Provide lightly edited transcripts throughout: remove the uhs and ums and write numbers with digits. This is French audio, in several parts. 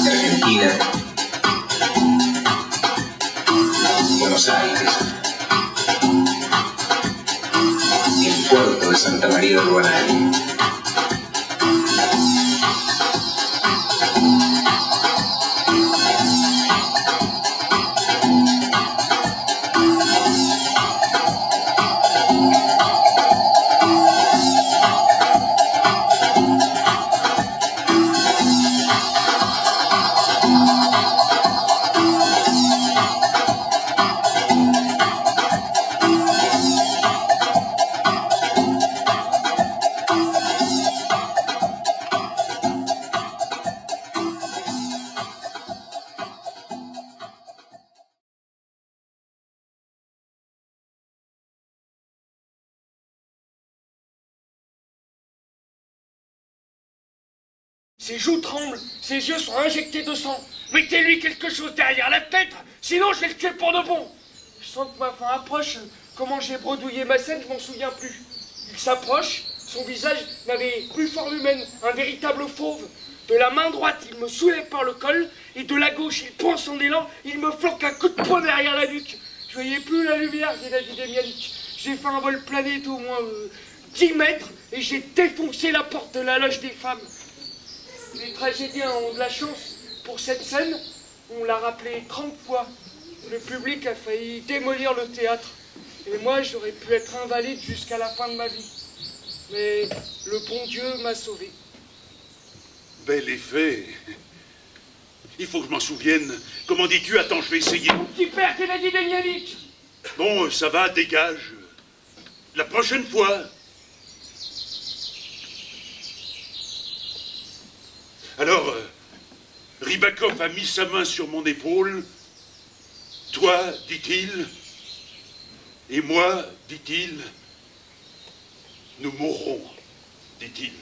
Argentina, Buenos Aires, el puerto de Santa María de Guanay. Ses joues tremblent, ses yeux sont injectés de sang. Mettez-lui quelque chose derrière la tête, sinon je vais le tuer pour de bon. Je sens que ma fin approche. Comment j'ai bredouillé ma scène, je m'en souviens plus. Il s'approche, son visage n'avait plus forme humaine, un véritable fauve. De la main droite, il me soulève par le col, et de la gauche, il prend son élan, il me flanque un coup de poing derrière la nuque. Je voyais plus la lumière, Gennady Demjanich. J'ai fait un vol plané d'au moins 10 mètres, et j'ai défoncé la porte de la loge des femmes. Les tragédiens ont de la chance. Pour cette scène, on l'a rappelé 30 fois. Le public a failli démolir le théâtre. Et moi, j'aurais pu être invalide jusqu'à la fin de ma vie. Mais le bon Dieu m'a sauvé. Bel effet. Il faut que je m'en souvienne. Comment dis-tu? Attends, je vais essayer. Mon petit père, Gennady Demjanich. Bon, ça va, dégage. La prochaine fois. Alors, Rybakov a mis sa main sur mon épaule. Toi, dit-il, et moi, dit-il, nous mourrons, dit-il.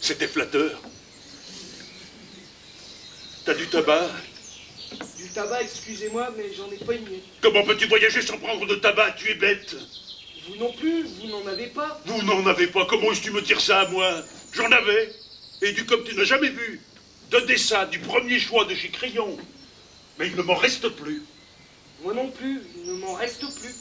C'était flatteur. T'as du tabac? Du tabac, excusez-moi, mais j'en ai pas une miette. Comment peux-tu voyager sans prendre de tabac? Tu es bête. Vous non plus, vous n'en avez pas. Vous n'en avez pas. Comment est-ce que tu me tires ça à moi? J'en avais. Et du comme tu n'as jamais vu, de dessin du premier choix de chez Crayon. Mais il ne m'en reste plus. Moi non plus, il ne m'en reste plus.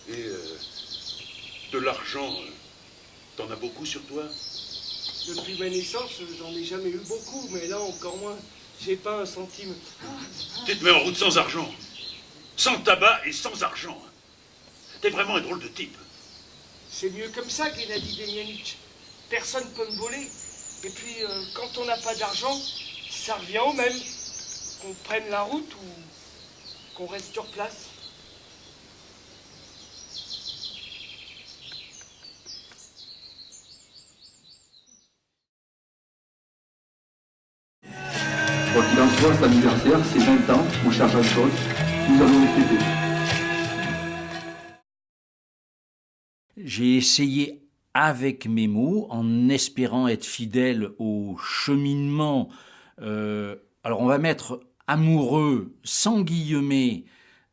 Et de l'argent, t'en as beaucoup sur toi? Depuis ma naissance, j'en ai jamais eu beaucoup, mais là encore moins. J'ai pas un centime. Tu te mets en route sans argent. Sans tabac et sans argent. T'es vraiment un drôle de type. C'est mieux comme ça, Gennady Demjanich. Personne peut me voler. Et puis, quand on n'a pas d'argent, ça revient au même. Qu'on prenne la route ou qu'on reste sur place. Quoi qu'il en soit, cet anniversaire, c'est 20 ans, mon cher Jean-Claude, nous allons les fêter. J'ai essayé avec mes mots, en espérant être fidèle au cheminement. Alors on va mettre amoureux sans guillemets,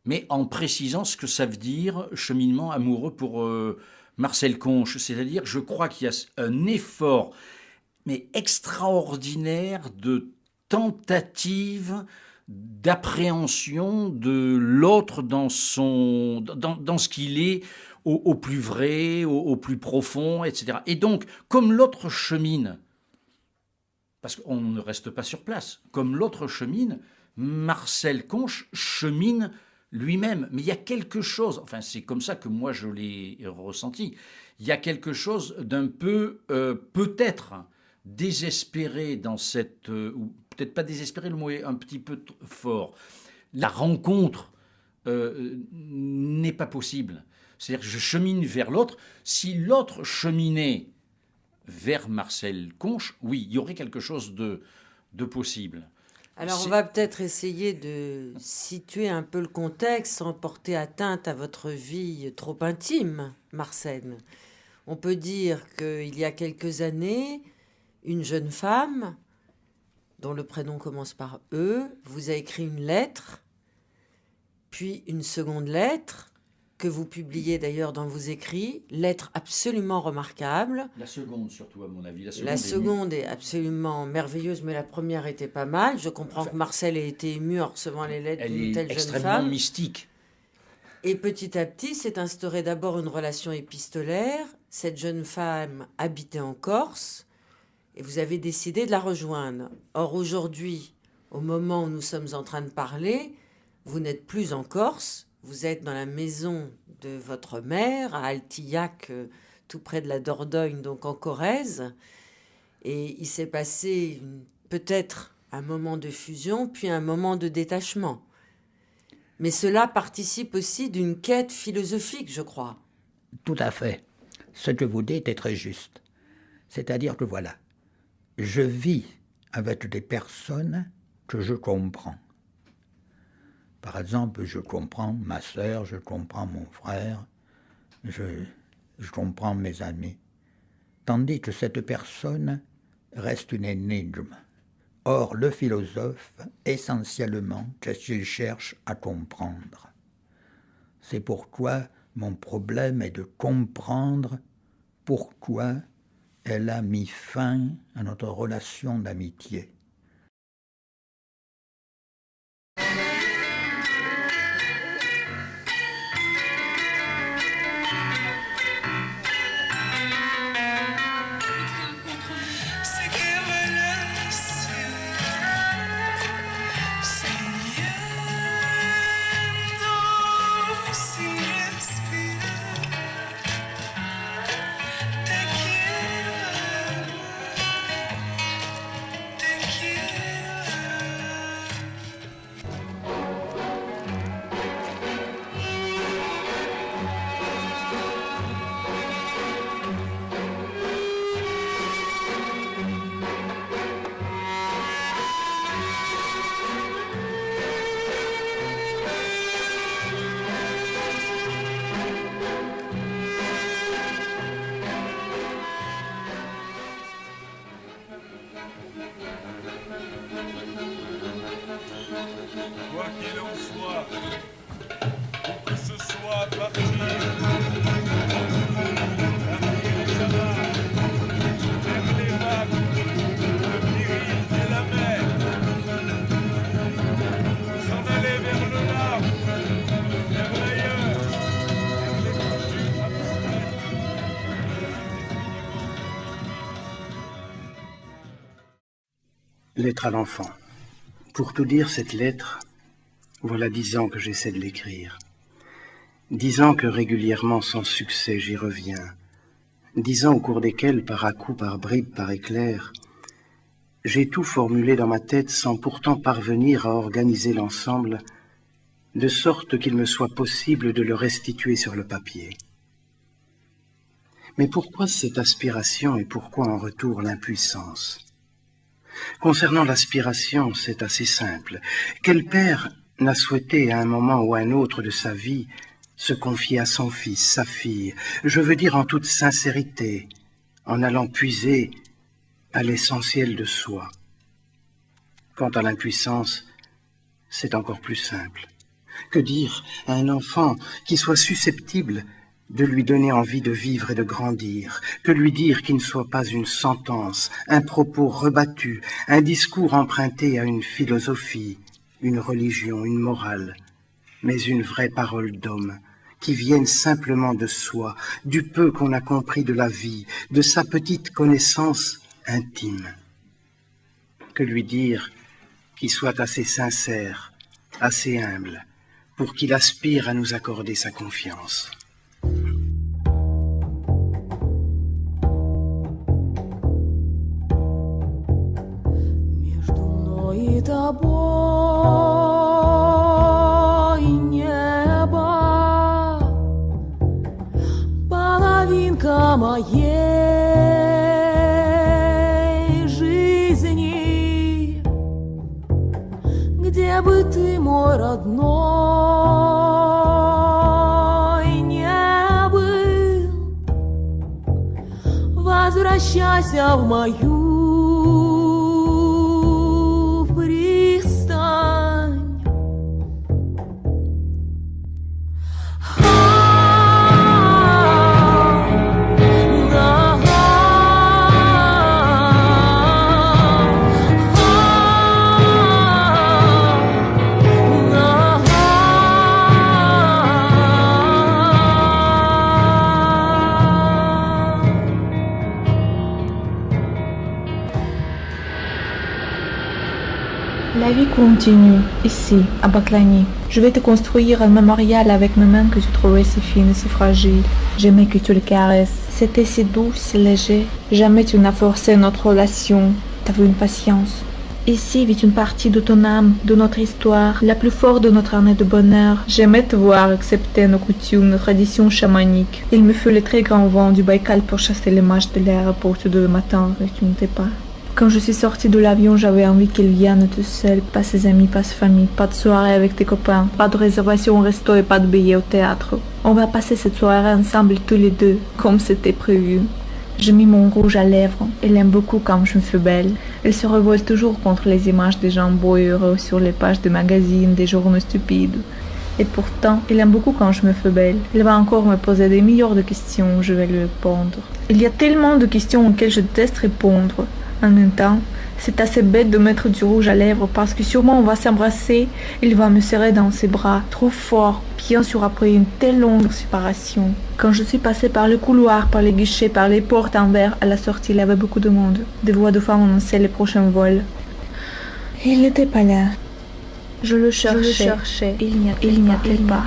mais en précisant ce que ça veut dire, cheminement amoureux pour Marcel Conche. C'est-à-dire, je crois qu'il y a un effort, mais extraordinaire, de tentative d'appréhension de l'autre dans ce qu'il est, au plus vrai, au plus profond, etc. Et donc, comme l'autre chemine, parce qu'on ne reste pas sur place, comme l'autre chemine, Marcel Conche chemine lui-même. Mais il y a quelque chose, enfin c'est comme ça que moi je l'ai ressenti, il y a quelque chose d'un peu, peut-être, désespéré dans cette... ou peut-être pas désespéré, le mot est un petit peu fort. La rencontre n'est pas possible. C'est-à-dire que je chemine vers l'autre. Si l'autre cheminait vers Marcel Conche, oui, il y aurait quelque chose de possible. Alors on va peut-être essayer de situer un peu le contexte sans porter atteinte à votre vie trop intime, Marcel. On peut dire qu'il y a quelques années, une jeune femme, dont le prénom commence par E, vous a écrit une lettre, puis une seconde lettre, que vous publiez d'ailleurs dans vos écrits, lettre absolument remarquable. La seconde, surtout, à mon avis. La seconde est absolument merveilleuse, mais la première était pas mal. Je comprends que Marcel ait été ému en recevant les lettres d'une telle jeune femme. Elle est extrêmement mystique. Et petit à petit, s'est instaurée d'abord une relation épistolaire. Cette jeune femme habitait en Corse et vous avez décidé de la rejoindre. Or, aujourd'hui, au moment où nous sommes en train de parler, vous n'êtes plus en Corse. Vous êtes dans la maison de votre mère, à Altillac, tout près de la Dordogne, donc en Corrèze. Et il s'est passé peut-être un moment de fusion, puis un moment de détachement. Mais cela participe aussi d'une quête philosophique, je crois. Tout à fait. Ce que vous dites est très juste. C'est-à-dire que voilà, je vis avec des personnes que je comprends. Par exemple, je comprends ma sœur, je comprends mon frère, je comprends mes amis. Tandis que cette personne reste une énigme. Or, le philosophe, essentiellement, qu'est-ce qu'il cherche à comprendre? C'est pourquoi mon problème est de comprendre pourquoi elle a mis fin à notre relation d'amitié. Quoi qu'il en soit, où que ce soit parti, l'avenir ça va, vers les vagues, le péril et la mer, s'en aller vers le large, vers l'ailleurs, vers les cultures abstraites. Lettre à l'enfant. Pour tout dire, cette lettre, voilà 10 ans que j'essaie de l'écrire. 10 ans que régulièrement, sans succès, j'y reviens. 10 ans au cours desquels, par à-coups, par bribes, par éclairs, j'ai tout formulé dans ma tête sans pourtant parvenir à organiser l'ensemble, de sorte qu'il me soit possible de le restituer sur le papier. Mais pourquoi cette aspiration et pourquoi en retour l'impuissance ? Concernant l'aspiration, c'est assez simple. Quel père n'a souhaité à un moment ou à un autre de sa vie se confier à son fils, sa fille, je veux dire en toute sincérité, en allant puiser à l'essentiel de soi. Quant à l'impuissance, c'est encore plus simple. Que dire à un enfant qui soit susceptible de lui donner envie de vivre et de grandir, que lui dire qu'il ne soit pas une sentence, un propos rebattu, un discours emprunté à une philosophie, une religion, une morale, mais une vraie parole d'homme, qui vienne simplement de soi, du peu qu'on a compris de la vie, de sa petite connaissance intime. Que lui dire qu'il soit assez sincère, assez humble, pour qu'il aspire à nous accorder sa confiance. И тобой небо, половинка моей жизни, где бы ты, мой родной, не был, Возвращайся в мою пристань. La vie continue, ici, à Baklani. Je vais te construire un mémorial avec mes mains que tu trouvais si fines et si fragiles. J'aimais que tu les caresses. C'était si doux, si léger. Jamais tu n'as forcé notre relation. T'avais une patience. Ici vit une partie de ton âme, de notre histoire, la plus forte de notre année de bonheur. J'aimais te voir accepter nos coutumes, nos traditions chamaniques. Il me fut le très grand vent du Baïkal pour chasser les mâches de l'aéroport de matin et tu n'étais pas. Quand je suis sortie de l'avion, j'avais envie qu'elle vienne toute seule, pas ses amis, pas sa famille, pas de soirée avec tes copains, pas de réservation au resto et pas de billets au théâtre. On va passer cette soirée ensemble tous les deux, comme c'était prévu. J'ai mis mon rouge à lèvres. Elle aime beaucoup quand je me fais belle. Elle se révolte toujours contre les images des gens beaux et heureux sur les pages des magazines, des journaux stupides. Et pourtant, elle aime beaucoup quand je me fais belle. Elle va encore me poser des milliards de questions, je vais lui répondre. Il y a tellement de questions auxquelles je déteste répondre. En même temps, c'est assez bête de mettre du rouge à lèvres parce que sûrement on va s'embrasser, il va me serrer dans ses bras, trop fort, bien sûr après une telle longue séparation. Quand je suis passée par le couloir, par les guichets, par les portes en verre, à la sortie il y avait beaucoup de monde. Des voix de femmes annonçaient les prochains vols. Il n'était pas là. Je le cherchais. Il n'y a pas.